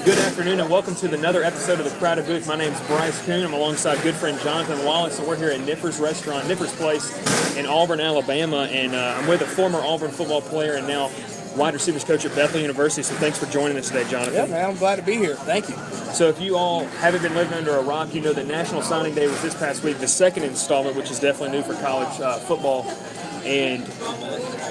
Good afternoon and welcome to another episode of The Crowded Booth. My name's Bryce Coon. I'm alongside good friend Jonathan Wallace, and we're here at Niffer's Restaurant, Niffer's Place in Auburn, Alabama. And I'm with a former Auburn football player and now wide receivers coach at Bethel University. So thanks for joining us today, Jonathan. Yeah, man, I'm glad to be here. Thank you. So if you all haven't been living under a rock, you know that National Signing Day was this past week, the second installment, which is definitely new for college football. And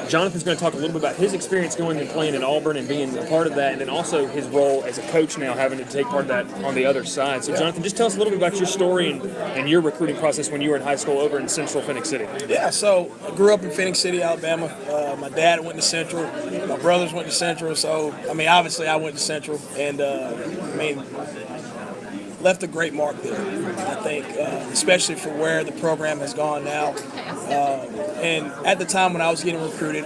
Jonathan's going to talk a little bit about his experience going and playing in Auburn and being a part of that, and then also his role as a coach now, having to take part of that on the other side. So, Jonathan, just tell us a little bit about your story and your recruiting process when you were in high school over in Central Phoenix City. Yeah, so I grew up in Phoenix City, Alabama. My dad went to Central. My brothers went to Central. So, obviously I went to Central, and left a great mark there, I think, especially for where the program has gone now. And at the time when I was getting recruited,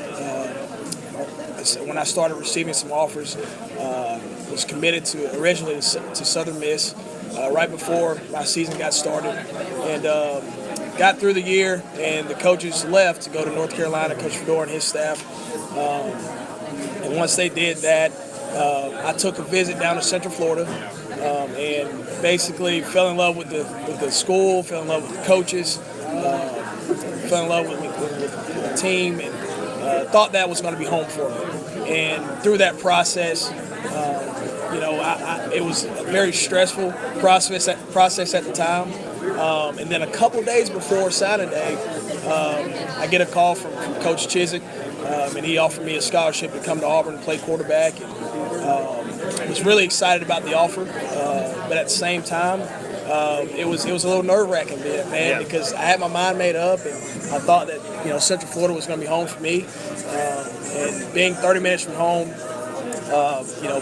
when I started receiving some offers, was committed originally to Southern Miss right before my season got started, and got through the year, and the coaches left to go to North Carolina, Coach Fedora and his staff. And once they did that, I took a visit down to Central Florida, and basically fell in love with the school, fell in love with the coaches, fell in love with the team, and thought that was going to be home for me. And through that process, it was a very stressful process at the time. And then a couple days before signing day, I get a call from Coach Chizik, and he offered me a scholarship to come to Auburn and play quarterback. And, I was really excited about the offer, but at the same time, it was a little nerve-wracking, man, because I had my mind made up, and I thought that Central Florida was going to be home for me, and being 30 minutes from home,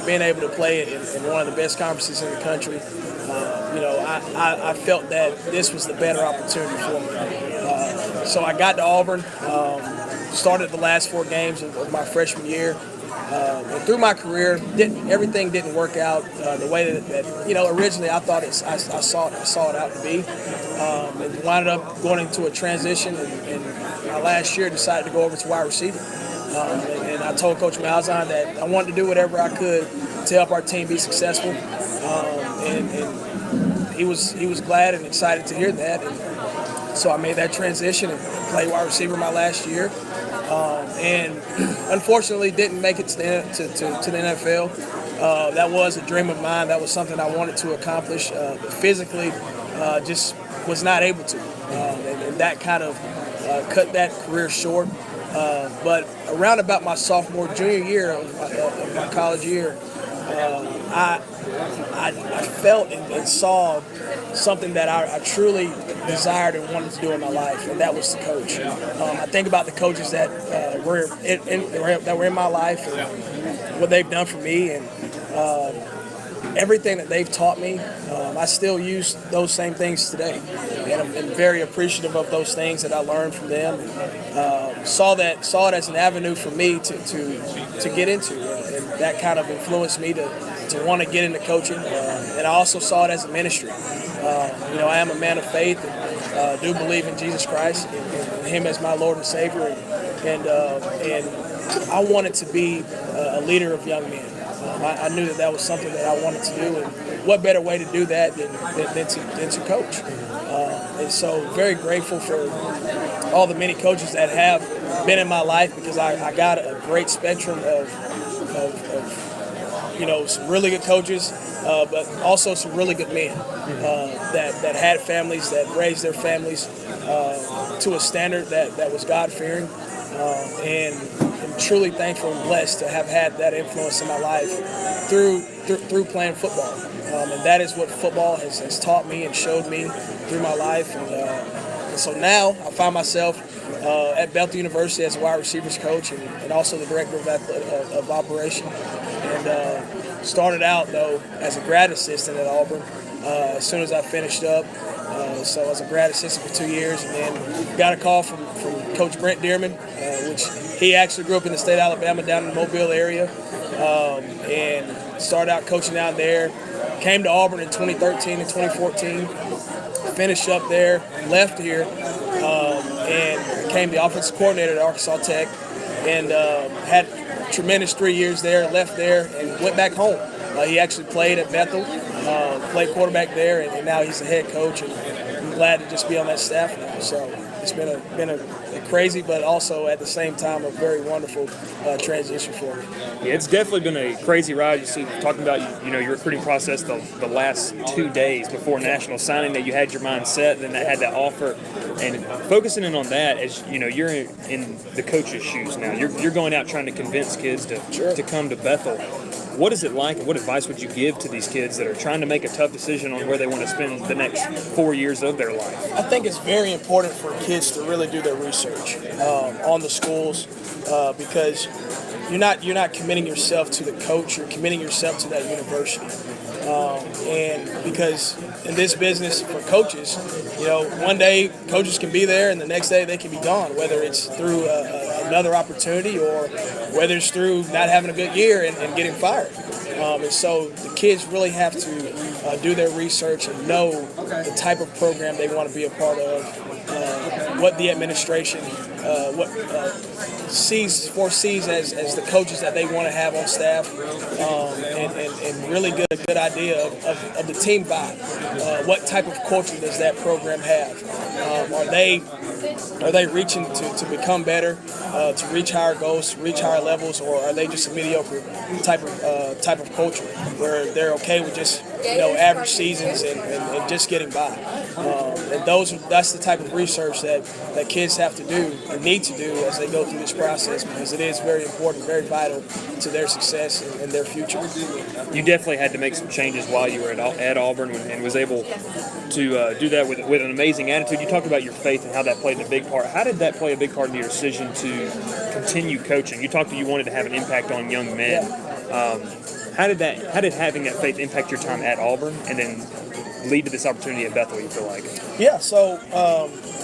being able to play it in one of the best conferences in the country, I felt that this was the better opportunity for me. So I got to Auburn, started the last 4 games of my freshman year. And through my career, everything didn't work out the way that originally I thought I saw it out to be. And wound up going into a transition, and my last year decided to go over to wide receiver. And I told Coach Malzahn that I wanted to do whatever I could to help our team be successful. And he was glad and excited to hear that. And so I made that transition and played wide receiver my last year. And unfortunately didn't make it to the NFL. That was a dream of mine. That was something I wanted to accomplish. But physically, just was not able to. And that kind of cut that career short. But around about my sophomore, junior year of my college year, I felt and saw something that I truly desired and wanted to do in my life, and that was to coach. I think about the coaches that were in my life and what they've done for me, and everything that they've taught me. I still use those same things today, and I'm very appreciative of those things that I learned from them. Saw it as an avenue for me to get into, and that kind of influenced me to want to get into coaching. And I also saw it as a ministry. I am a man of faith, and do believe in Jesus Christ and Him as my Lord and Savior, and I wanted to be a leader of young men. I knew that was something that I wanted to do, and what better way to do that than to coach. And so very grateful for all the many coaches that have been in my life, because I got a great spectrum of some really good coaches, but also some really good men that had families, that raised their families to a standard that was God-fearing, and I'm truly thankful and blessed to have had that influence in my life through playing football. And that is what football has taught me and showed me through my life. And so now I find myself at Bethel University as a wide receivers coach, and also the director of operation. And started out, though, as a grad assistant at Auburn as soon as I finished up. So I was a grad assistant for 2 years, and then got a call from Coach Brent Dearman, which he actually grew up in the state of Alabama down in the Mobile area, and started out coaching down there. Came to Auburn in 2013 and 2014, finished up there, left here, and became the offensive coordinator at Arkansas Tech, and had tremendous 3 years there, left there, and went back home. He actually played at Bethel, played quarterback there, and now he's the head coach. And I'm glad to just be on that staff now. So it's been a crazy, but also at the same time a very wonderful transition for me. Yeah, it's definitely been a crazy ride. You see, talking about your recruiting process the last 2 days before National Signing Day, you had your mind set, then that had that offer, and focusing in on that as you're in the coach's shoes now. You're going out trying to convince kids to come to Bethel. What is it like, and what advice would you give to these kids that are trying to make a tough decision on where they want to spend the next 4 years of their life? I think it's very important for kids to really do their research on the schools because you're not committing yourself to the coach, you're committing yourself to that university. And because in this business for coaches, one day coaches can be there and the next day they can be gone, whether it's through another opportunity or whether it's through not having a good year and getting fired. And so the kids really have to do their research and know the type of program they want to be a part of, what the administration foresees as the coaches that they want to have on staff, and really get a good idea of the team vibe. What type of culture does that program have? Are they reaching to become better, to reach higher goals, to reach higher levels, or are they just a mediocre type of culture where they're okay with just average seasons and just getting by? And that's the type of research that kids have to do and need to do as they go through this process, because it is very important, very vital to their success and their future. You definitely had to make some changes while you were at Auburn and was able to do that with an amazing attitude. You talked about your faith and how that played a big part. How did that play a big part in your decision to continue coaching? You talked that you wanted to have an impact on young men. How did having that faith impact your time at Auburn and then lead to this opportunity at Bethel, you feel like? Yeah, so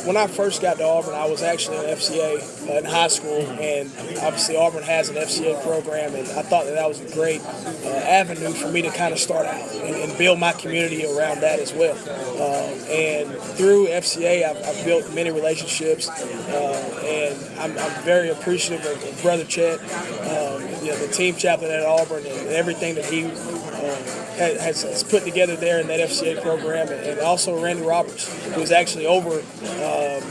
when I first got to Auburn, I was actually in FCA in high school, and obviously Auburn has an FCA program, and I thought that was a great avenue for me to kind of start out and build my community around that as well. And through FCA, I've built many relationships, and I'm very appreciative of Brother Chet, the team chaplain at Auburn, and everything that he has put together there in that FCA program, and also Randy Roberts, who's actually over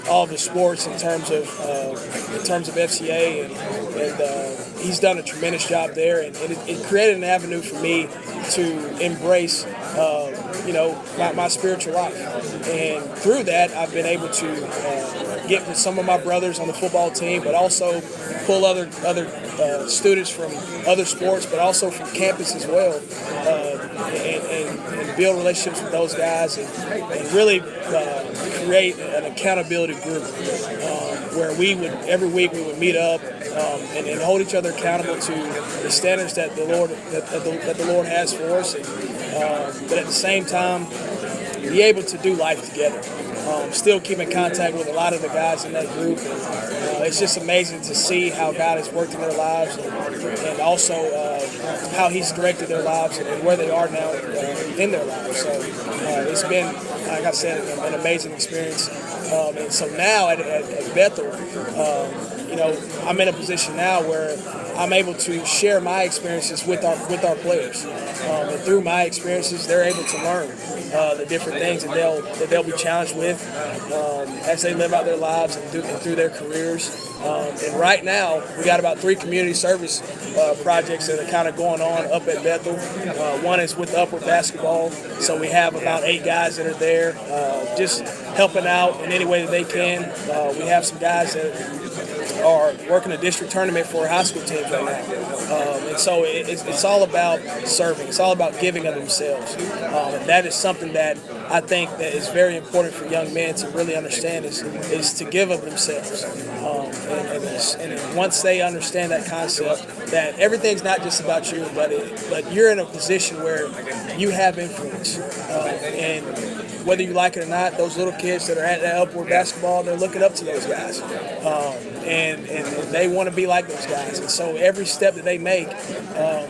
all of the sports in terms of FCA, and he's done a tremendous job there, and it created an avenue for me to embrace my spiritual life, and through that I've been able to get with some of my brothers on the football team, but also pull other students from other sports, but also from campus as well, and build relationships with those guys, and really create an accountability group where every week we would meet up and hold each other accountable to the standards that the Lord has for us, but at the same time be able to do life together. Still keep in contact with a lot of the guys in that group. It's just amazing to see how God has worked in their lives, and also how He's directed their lives and where they are now in their lives. So it's been, like I said, an amazing experience. And so now at Bethel, I'm in a position now where I'm able to share my experiences with our players, and through my experiences, they're able to learn the different things that they'll be challenged with as they live out their lives and through their careers. And right now, we got about 3 community service projects that are kind of going on up at Bethel. One is with Upward Basketball, so we have about 8 guys that are there, just helping out in any way that they can. We have some guys that are working a district tournament for high school teams right now. And so it's all about serving. It's all about giving of themselves. And that is something that I think that is very important for young men to really understand is to give of themselves. And once they understand that concept, that everything's not just about you, but you're in a position where you have influence. And whether you like it or not, those little kids that are at that Upward Basketball, they're looking up to those guys. And they want to be like those guys. And so every step that they make,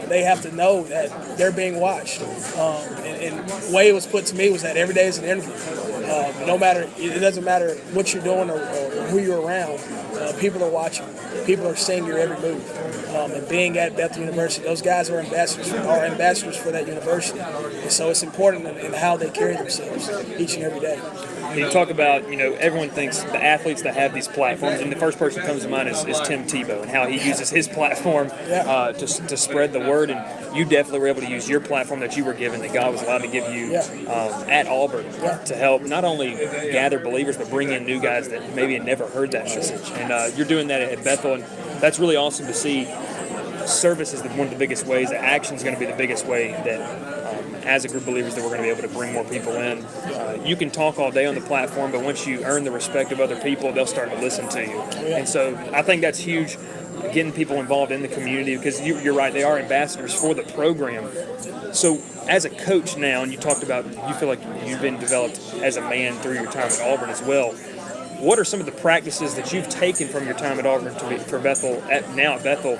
they have to know that they're being watched. And the way it was put to me was that every day is an interview. It doesn't matter what you're doing or who you're around. People are watching. People are seeing your every move. And being at Bethel University, those guys are ambassadors for that university. And so it's important in how they carry themselves each and every day. You talk about, everyone thinks the athletes that have these platforms, and the first person that comes to mind is Tim Tebow and how he uses his platform to spread the word. And you definitely were able to use your platform that you were given, that God was allowed to give you at Auburn to help not only gather believers, but bring in new guys that maybe had never heard that message. And you're doing that at Bethel, and that's really awesome to see. Service is one of the biggest ways. Action is going to be the biggest way that as a group of believers that we're going to be able to bring more people in. You can talk all day on the platform, but once you earn the respect of other people, they'll start to listen to you. And so I think that's huge, getting people involved in the community, because you're right, they are ambassadors for the program. So as a coach now, and you talked about you feel like you've been developed as a man through your time at Auburn as well, what are some of the practices that you've taken from your time at Auburn for Bethel, now at Bethel,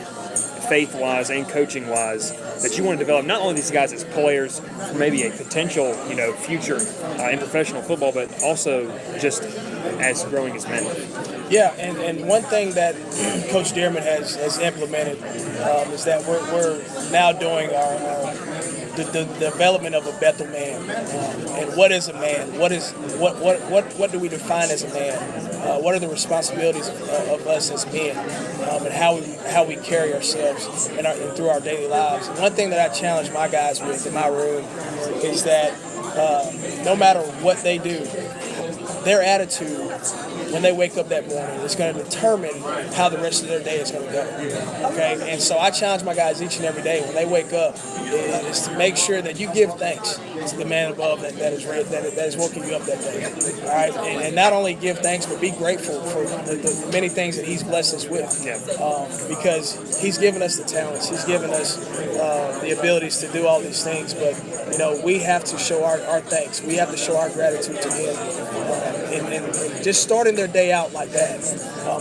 faith-wise and coaching-wise, that you want to develop not only these guys as players for maybe a potential, future in professional football, but also just as growing as men? Yeah, and one thing that Coach Dearman has implemented is that we're now doing the development of a Bethel man. And what is a man? What do we define as a man? What are the responsibilities of us as men, and how we carry ourselves and through our daily lives? And one thing that I challenge my guys with in my room is that no matter what they do, their attitude when they wake up that morning is going to determine how the rest of their day is going to go. Okay, and so I challenge my guys each and every day when they wake up is to make sure that you give thanks to the man above that is woken you up that day. All right, and not only give thanks, but be grateful for the many things that He's blessed us with. Because He's given us the talents, He's given us the abilities to do all these things. But we have to show our thanks. We have to show our gratitude to Him. And just starting their day out like that,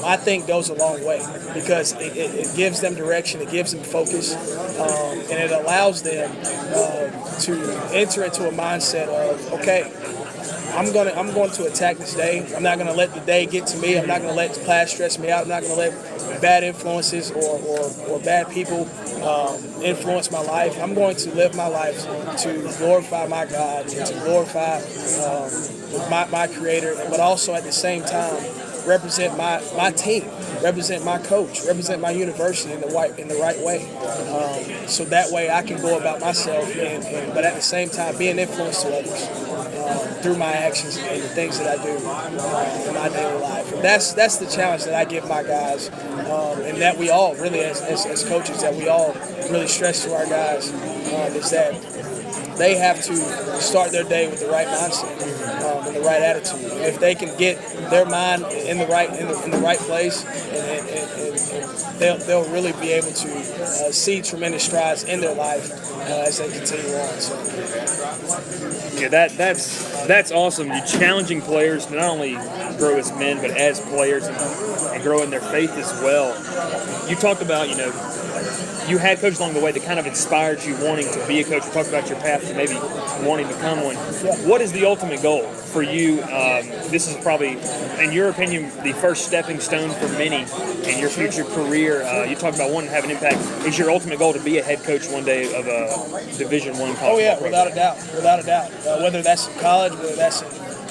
I think goes a long way, because it gives them direction, it gives them focus, and it allows them to enter into a mindset of, okay, I'm going to attack this day. I'm not going to let the day get to me. I'm not going to let class stress me out. I'm not going to let bad influences or bad people influence my life. I'm going to live my life to glorify my God and to glorify my Creator, but also at the same time represent my team, represent my coach, represent my university in the right way. So that way I can go about myself, but at the same time be an influence to others through my actions and the things that I do in my daily life. And that's the challenge that I give my guys, and that we all really, as coaches, that we all really stress to our guys, is that they have to start their day with the right mindset and the right attitude. And if they can get their mind in the right place, and they'll really be able to see tremendous strides in their life as they continue on. So. Yeah, that's awesome. You're challenging players to not only grow as men, but as players and grow in their faith as well. You talked about, you had coaches along the way that kind of inspired you wanting to be a coach. You talked about your path to maybe wanting to become one. What is the ultimate goal for you? This is probably, in your opinion, the first stepping stone for many in your future career. You talked about wanting to have an impact. Is your ultimate goal to be a head coach one day of a Division I college? Oh yeah, without a doubt. Whether that's in college, whether that's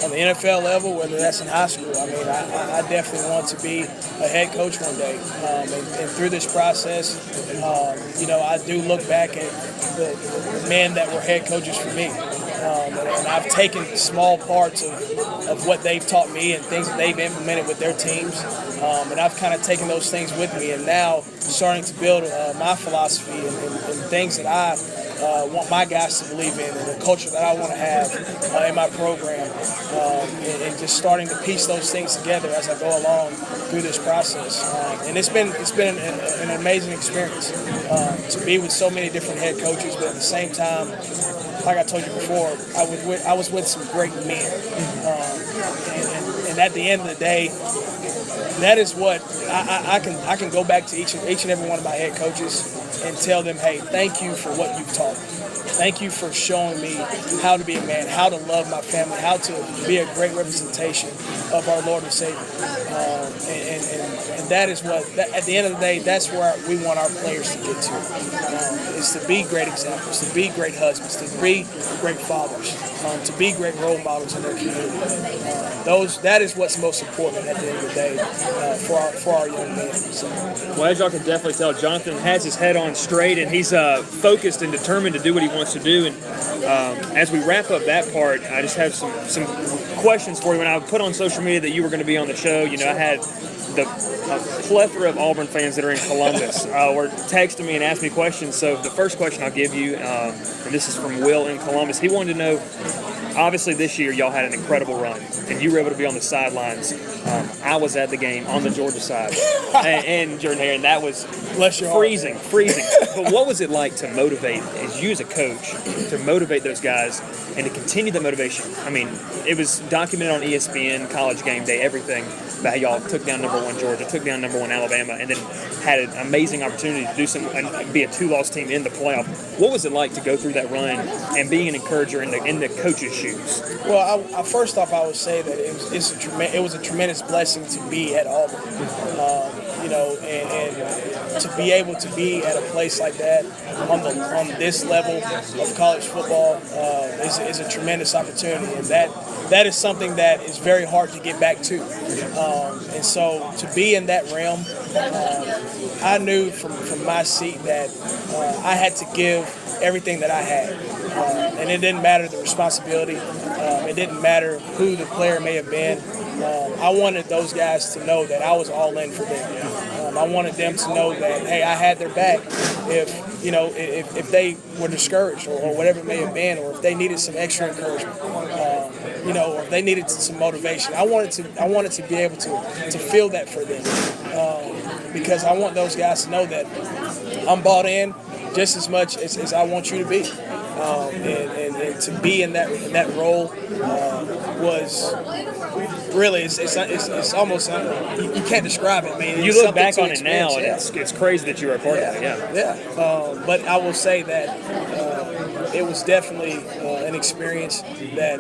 on the NFL level, whether that's in high school. I mean, I definitely want to be a head coach one day. And through this process, I do look back at the men that were head coaches for me. And I've taken small parts of what they've taught me and things that they've implemented with their teams. And I've kind of taken those things with me, and now starting to build my philosophy and things that I want my guys to believe in, and the culture that I want to have in my program, and just starting to piece those things together as I go along through this process. And it's been an amazing experience to be with so many different head coaches, but at the same time, like I told you before, I was with some great men, and at the end of the day, that is what I can go back to each and every one of my head coaches and tell them, hey, thank you for what you've taught me. Thank you for showing me how to be a man, how to love my family, how to be a great representation of our Lord and Savior. And that is at the end of the day, that's where we want our players to get to. Is to be great examples, to be great husbands, to be great fathers, to be great role models in their community. That is what's most important at the end of the day for our young men. So. Well, as y'all can definitely tell, Jonathan has his head on straight, and he's focused and determined to do what he wants to do. And as we wrap up that part, I just have some questions for you. When I put on social media that you were going to be on the show, I had a plethora of Auburn fans that are in Columbus were texting me and asking me questions. So the first question I'll give you, and this is from Will in Columbus, he wanted to know, obviously this year y'all had an incredible run, and you were able to be on the sidelines. I was at the game on the Georgia side, and Jordan Hare, and that was freezing. But what was it like to motivate, as you as a coach, to motivate those guys and to continue the motivation? I mean, it was documented on ESPN, College Game Day, everything, about how y'all took down number 1 Georgia, took down number 1 Alabama, and then had an amazing opportunity to do and be a 2-loss team in the playoff. What was it like to go through that run and being an encourager in the coach's shoes? Well, first off, I would say that it was a tremendous blessing to be at Auburn. And to be able to be at a place like that on this level of college football is a tremendous opportunity, and that is something that is very hard to get back to. And so to be in that realm, I knew from my seat that I had to give everything that I had. And it didn't matter the responsibility. It didn't matter who the player may have been. I wanted those guys to know that I was all in for them. I wanted them to know that, hey, I had their back if they were discouraged or whatever it may have been, or if they needed some extra encouragement, or if they needed some motivation. I wanted to be able to feel that for them, because I want those guys to know that I'm bought in just as much as I want you to be. And to be in that role was really it's almost you can't describe it. I mean, you look back on it now, and it's crazy that you were a part of it. Yeah. But I will say that it was definitely an experience that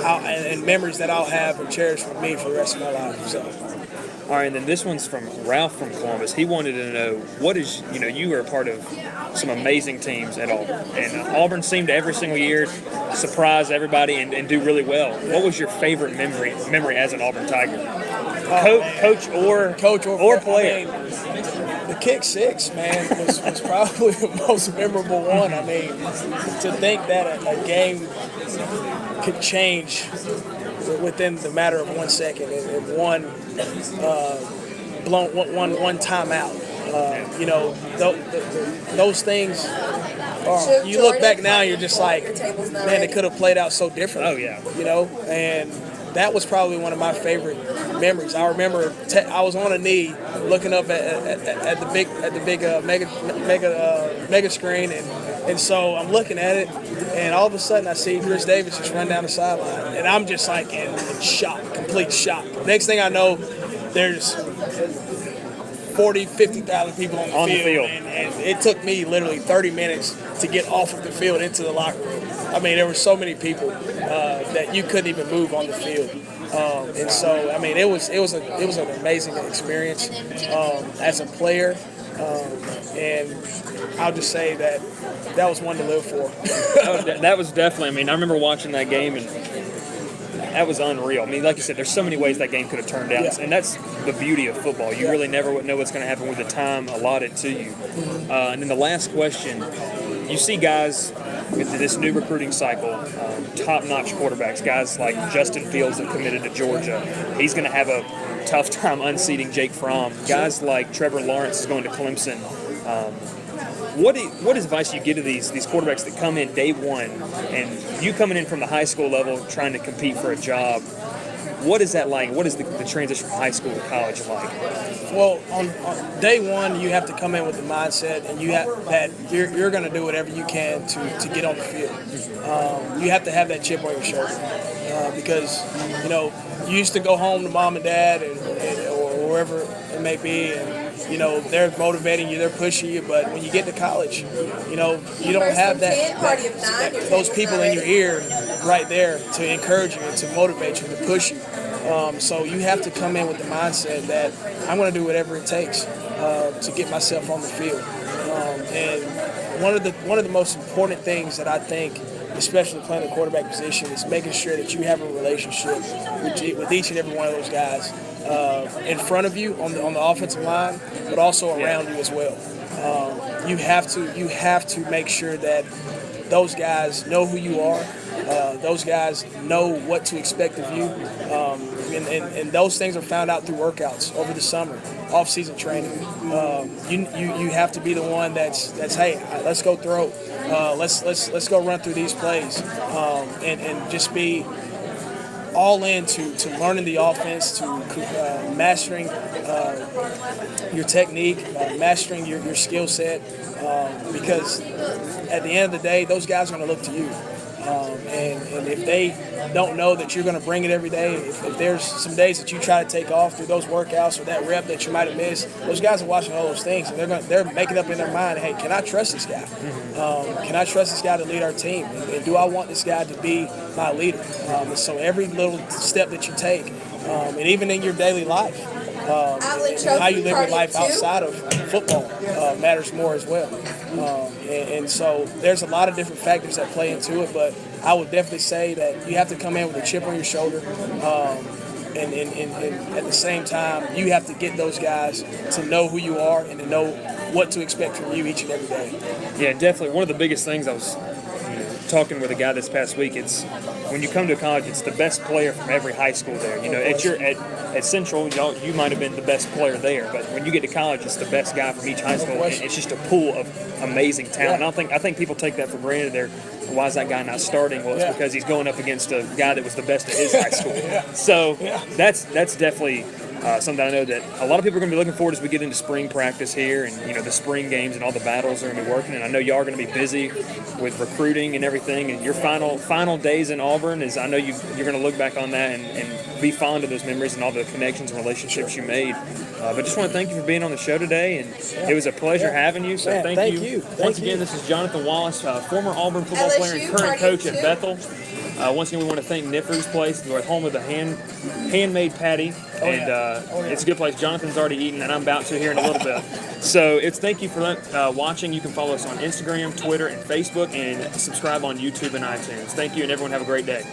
and memories that I'll have and cherish with me for the rest of my life. So. All right, and then this one's from Ralph from Columbus. He wanted to know, what is, you were a part of some amazing teams at Auburn. And Auburn seemed to every single year surprise everybody and do really well. What was your favorite memory as an Auburn Tiger? Coach or player? I mean, the kick six, man, was probably the most memorable one. I mean, to think that a game could change within the matter of 1 second and one timeout. Those things. You look back now, you're just like, man, it could have played out so differently. Oh yeah. And that was probably one of my favorite memories. I remember I was on a knee looking up at the big mega screen, and so I'm looking at it, and all of a sudden I see Chris Davis just run down the sideline, and I'm just like in shock, complete shock. Next thing I know, there's 40, 50,000 people on the field. And it took me literally 30 minutes to get off of the field into the locker room. I mean, there were so many people that you couldn't even move on the field. And so, I mean, it was an amazing experience as a player. And I'll just say that was one to live for. That was definitely, I mean, I remember watching that game, and that was unreal. I mean, like you said, there's so many ways that game could have turned out, and that's the beauty of football. You really never know what's going to happen with the time allotted to you. And then the last question, you see guys with this new recruiting cycle, top-notch quarterbacks, guys like Justin Fields that committed to Georgia. He's going to have a tough time unseating Jake Fromm. Guys like Trevor Lawrence is going to Clemson. What advice do you give to these quarterbacks that come in day one, and you coming in from the high school level trying to compete for a job? What is that like? What is the transition from high school to college like? Well, on day one, you have to come in with the mindset, and you're going to do whatever you can to get on the field. You have to have that chip on your shoulder because you used to go home to mom and dad or wherever it may be, and they're motivating you, they're pushing you. But when you get to college, you don't have those people in your ear right there to encourage you and to motivate you and to push you. So you have to come in with the mindset that I'm going to do whatever it takes to get myself on the field. And one of the most important things that I think, especially playing the quarterback position, is making sure that you have a relationship with each and every one of those guys in front of you on the offensive line, but also around you as well. You have to make sure that those guys know who you are. Those guys know what to expect of you, and those things are found out through workouts over the summer, off-season training. You have to be the one that's hey, let's go throw, let's go run through these plays, and just be all in to learning the offense, to mastering your technique, mastering your skill set, because at the end of the day, those guys are going to look to you. And if they don't know that you're going to bring it every day, if there's some days that you try to take off through those workouts or that rep that you might have missed, those guys are watching all those things, and they're making up in their mind, hey, can I trust this guy? Can I trust this guy to lead our team? And do I want this guy to be my leader? And so every little step that you take, and even in your daily life, how you live your life outside of football matters more as well. And so there's a lot of different factors that play into it, but I would definitely say that you have to come in with a chip on your shoulder, and at the same time, you have to get those guys to know who you are and to know what to expect from you each and every day. Yeah, definitely. One of the biggest things I was talking with a guy this past week, it's when you come to college, it's the best player from every high school there. At Central, you might have been the best player there, but when you get to college, it's the best guy from each high school. And it's just a pool of amazing talent. I think people take that for granted. Why is that guy not starting? Well, it's because he's going up against a guy that was the best at his high school. So that's definitely something I know that a lot of people are going to be looking forward as we get into spring practice here, and the spring games and all the battles are going to be working. And I know y'all are going to be busy with recruiting and everything. And your final days in Auburn is, I know you're going to look back on that and be fond of those memories and all the connections and relationships you made. But just want to thank you for being on the show today, and it was a pleasure having you. So thank you. Once again, this is Jonathan Wallace, former Auburn football player and current coach at Bethel. Once again, we want to thank Niffer's Place, the home of the handmade patty. It's a good place. Jonathan's already eaten, and I'm about to here in a little bit. So thank you for watching. You can follow us on Instagram, Twitter, and Facebook, and subscribe on YouTube and iTunes. Thank you, and everyone have a great day.